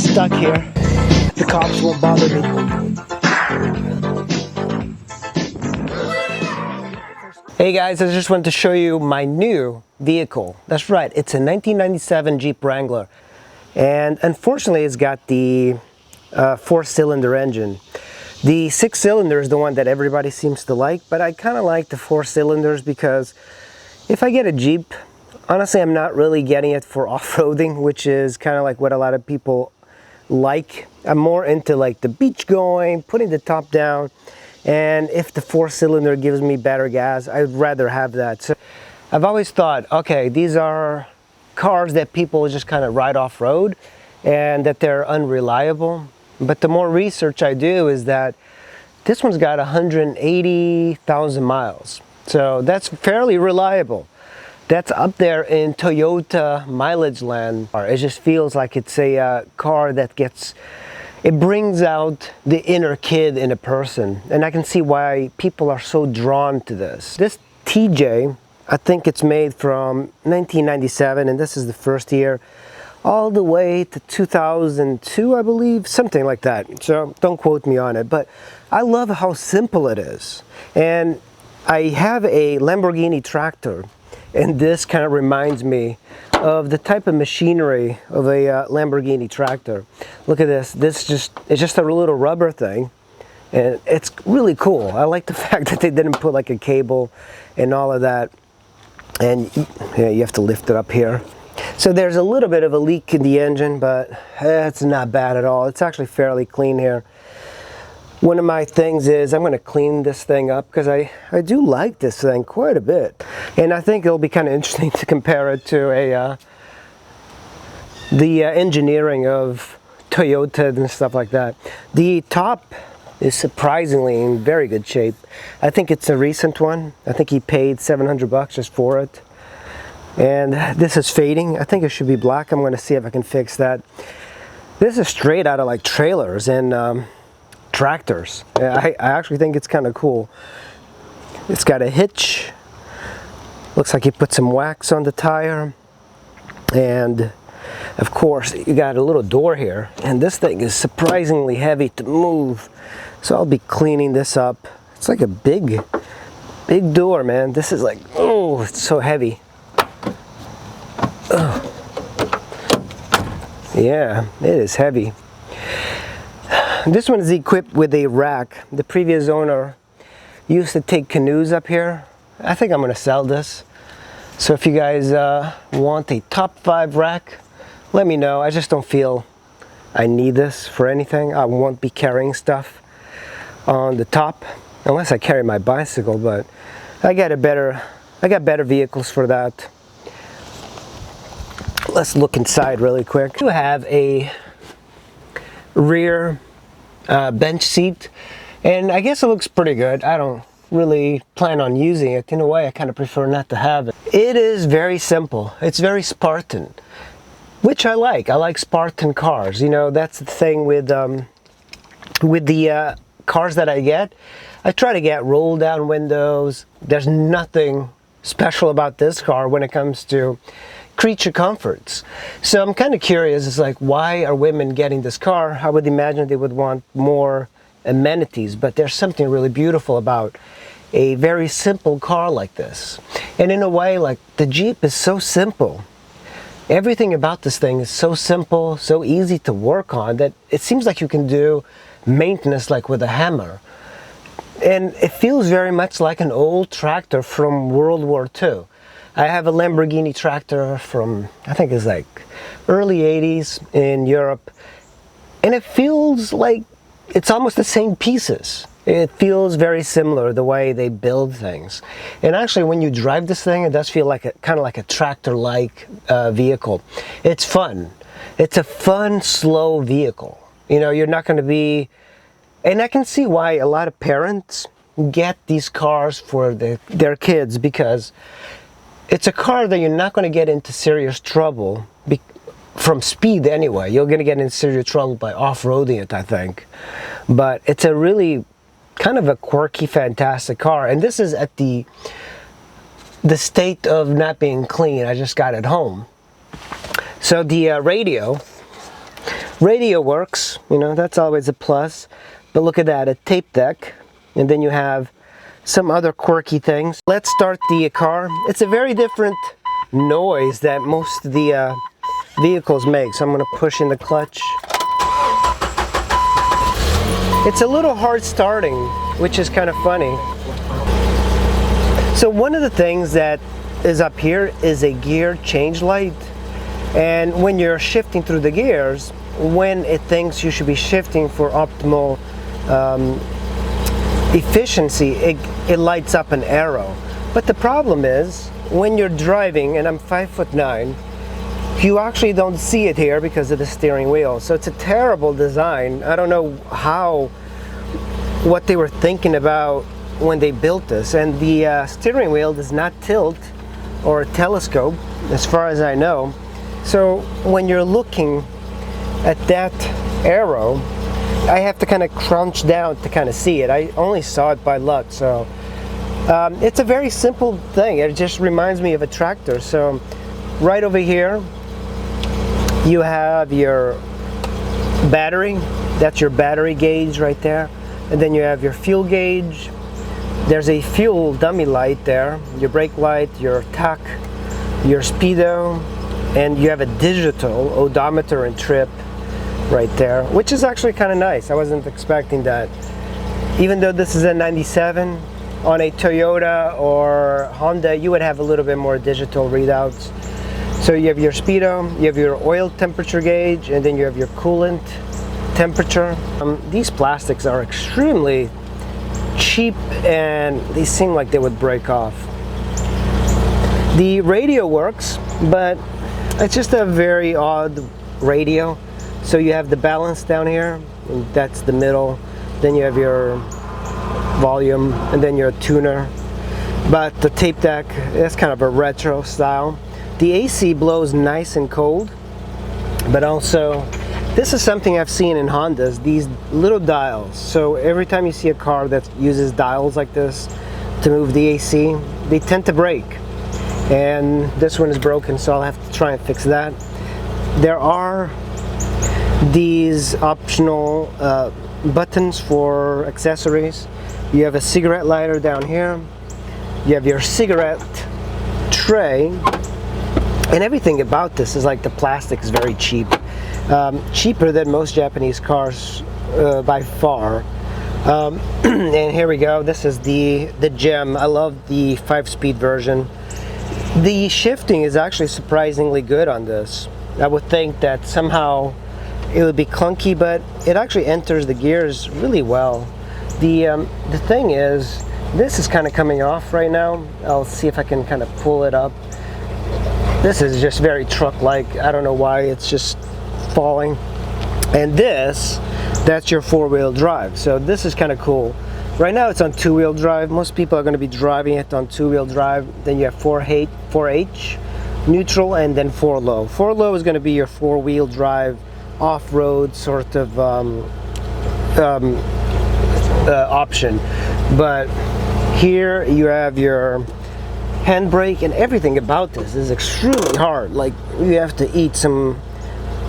stuck here. The cops won't bother me. Hey guys, I just wanted to show you my new vehicle. That's right, it's a 1997 Jeep Wrangler. And unfortunately, it's got the 4-cylinder engine. The 6-cylinder is the one that everybody seems to like, but I kind of like the 4 cylinders because if I get a Jeep, honestly, I'm not really getting it for off-roading, which is kind of like what a lot of people like. I'm more into like the beach going, putting the top down, and if the 4-cylinder gives me better gas, I'd rather have that. So I've always thought, okay, these are cars that people just kind of ride off-road and that they're unreliable. But the more research I do is that this one's got 180,000 miles. So that's fairly reliable. That's up there in Toyota mileage land. It just feels like it's a car that it brings out the inner kid in a person. And I can see why people are so drawn to this. This TJ, I think it's made from 1997, and this is the first year, all the way to 2002, I believe, something like that. So don't quote me on it, but I love how simple it is. And I have a Lamborghini tractor, and this kind of reminds me of the type of machinery of a Lamborghini tractor. Look at this. It's just a little rubber thing, and it's really cool. I like the fact that they didn't put like a cable and all of that. And yeah, you have to lift it up here. So there's a little bit of a leak in the engine, but it's not bad at all. It's actually fairly clean here. One of my things is I'm going to clean this thing up because I do like this thing quite a bit. And I think it'll be kind of interesting to compare it to the engineering of Toyota and stuff like that. The top is surprisingly in very good shape. I think it's a recent one. I think he paid $700 just for it. And this is fading. I think it should be black. I'm going to see if I can fix that. This is straight out of like trailers and tractors. I actually think it's kind of cool. It's got a hitch. Looks like he put some wax on the tire. And of course, you got a little door here. And this thing is surprisingly heavy to move. So I'll be cleaning this up. It's like a big door, man. This is like, oh, it's so heavy. Ugh. Yeah, it is heavy. This one is equipped with a rack. The previous owner used to take canoes up here. I think I'm going to sell this. So if you guys want a top 5 rack, let me know. I just don't feel I need this for anything. I won't be carrying stuff on the top unless I carry my bicycle, but I got better vehicles for that. Let's look inside really quick. You have a rear bench seat, and I guess it looks pretty good. I don't really plan on using it. In a way, I kind of prefer not to have it. It is very simple. It's very Spartan, which I like. I like Spartan cars. You know, that's the thing with the cars that I get. I try to get roll down windows. There's nothing special about this car when it comes to creature comforts. So I'm kind of curious, it's like, why are women getting this car? I would imagine they would want more amenities, but there's something really beautiful about a very simple car like this. And in a way, like, the Jeep is so simple. Everything about this thing is so simple, so easy to work on, that it seems like you can do maintenance like with a hammer. And it feels very much like an old tractor from World War II. I have a Lamborghini tractor from, I think it's like early 80s in Europe, and it feels like it's almost the same pieces. It feels very similar the way they build things. And actually, when you drive this thing, it does feel like kind of like a tractor-like vehicle. It's fun. It's a fun, slow vehicle. You know, you're not going to be, and I can see why a lot of parents get these cars for their kids, because it's a car that you're not going to get into serious trouble from speed anyway. You're going to get into serious trouble by off-roading it, I think. But it's a really kind of a quirky, fantastic car. And this is at the state of not being clean. I just got it home. So the radio, Radio works, you know, that's always a plus. But look at that, a tape deck, and then you have some other quirky things. Let's start the car. It's a very different noise that most of the vehicles make. So I'm going to push in the clutch. It's a little hard starting, which is kind of funny. So one of the things that is up here is a gear change light. And when you're shifting through the gears, when it thinks you should be shifting for optimal efficiency, it lights up an arrow. But the problem is, when you're driving, and I'm 5'9", you actually don't see it here because of the steering wheel. So it's a terrible design. I don't know what they were thinking about when they built this. And the steering wheel does not tilt or telescope, as far as I know. So when you're looking at that arrow, I have to kind of crouch down to kind of see it. I only saw it by luck. So it's a very simple thing. It just reminds me of a tractor. So right over here, you have your battery. That's your battery gauge right there. And then you have your fuel gauge. There's a fuel dummy light there. Your brake light, your tach, your speedo, and you have a digital odometer and trip right there, which is actually kind of nice. I wasn't expecting that. Even though this is a 97, on a Toyota or Honda, you would have a little bit more digital readouts. So you have your speedo, you have your oil temperature gauge, and then you have your coolant temperature. These plastics are extremely cheap and they seem like they would break off. The radio works, but it's just a very odd radio. So you have the balance down here, and that's the middle. Then you have your volume, and then your tuner. But the tape deck, that's kind of a retro style. The AC blows nice and cold, but also this is something I've seen in Hondas, these little dials. So every time you see a car that uses dials like this to move the AC, they tend to break. And this one is broken, so I'll have to try and fix that. There are these optional buttons for accessories. You have a cigarette lighter down here. You have your cigarette tray. And everything about this is like the plastic is very cheap. Cheaper than most Japanese cars by far. And here we go. This is the gem. I love the 5-speed version. The shifting is actually surprisingly good on this. I would think that somehow it would be clunky, but it actually enters the gears really well. The thing is, this is kind of coming off right now. I'll see if I can kind of pull it up. This is just very truck-like. I don't know why, it's just falling. And that's your 4-wheel drive. So this is kind of cool. Right now it's on 2-wheel drive. Most people are going to be driving it on 2-wheel drive. Then you have 4H, neutral, and then 4-low. 4-low is going to be your 4-wheel drive off-road sort of option. But here you have your handbrake, and everything about this is extremely hard. Like, you have to eat some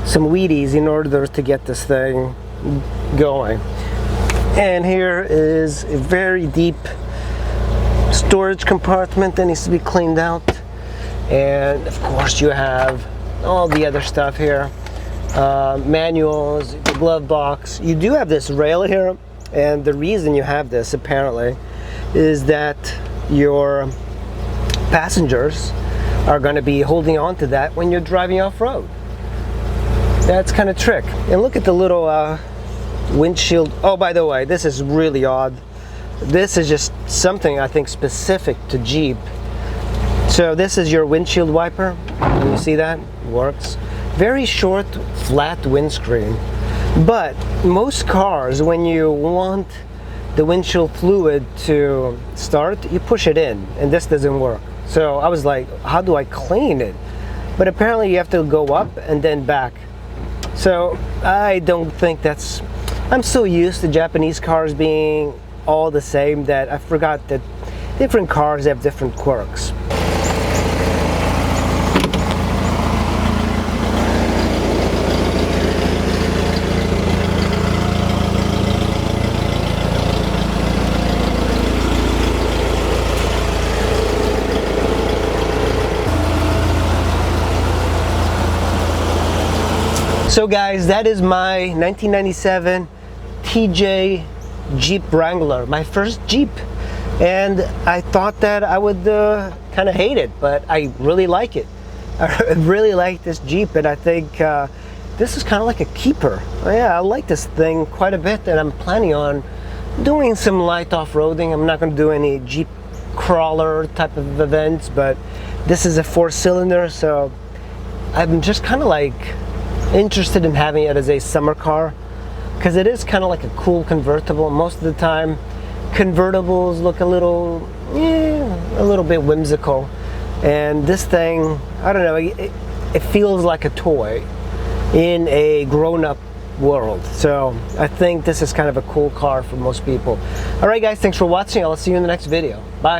Wheaties in order to get this thing going. And here is a very deep storage compartment that needs to be cleaned out. And of course you have all the other stuff here, manuals, the glove box. You do have this rail here, and the reason you have this apparently is that your passengers are going to be holding on to that when you're driving off-road. That's kind of trick. And look at the little windshield. Oh, by the way, this is really odd. This is just something I think specific to Jeep. So this is your windshield wiper. Can you see that? It works. Very short, flat windscreen. But most cars, when you want the windshield fluid to start, you push it in, and this doesn't work. So I was like, how do I clean it? But apparently you have to go up and then back. So I don't think that's... I'm so used to Japanese cars being all the same that I forgot that different cars have different quirks. So guys, that is my 1997 TJ Jeep Wrangler, my first Jeep. And I thought that I would kind of hate it, but I really like it. I really like this Jeep, and I think this is kind of like a keeper. Yeah, I like this thing quite a bit, and I'm planning on doing some light off-roading. I'm not going to do any Jeep crawler type of events, but this is a 4-cylinder, so I'm just kind of like interested in having it as a summer car, because it is kind of like a cool convertible. Most of the time convertibles look a little bit whimsical, and this thing, I don't know, it feels like a toy in a grown-up world. So I think this is kind of a cool car for most people. All right guys, thanks for watching. I'll see you in the next video. Bye.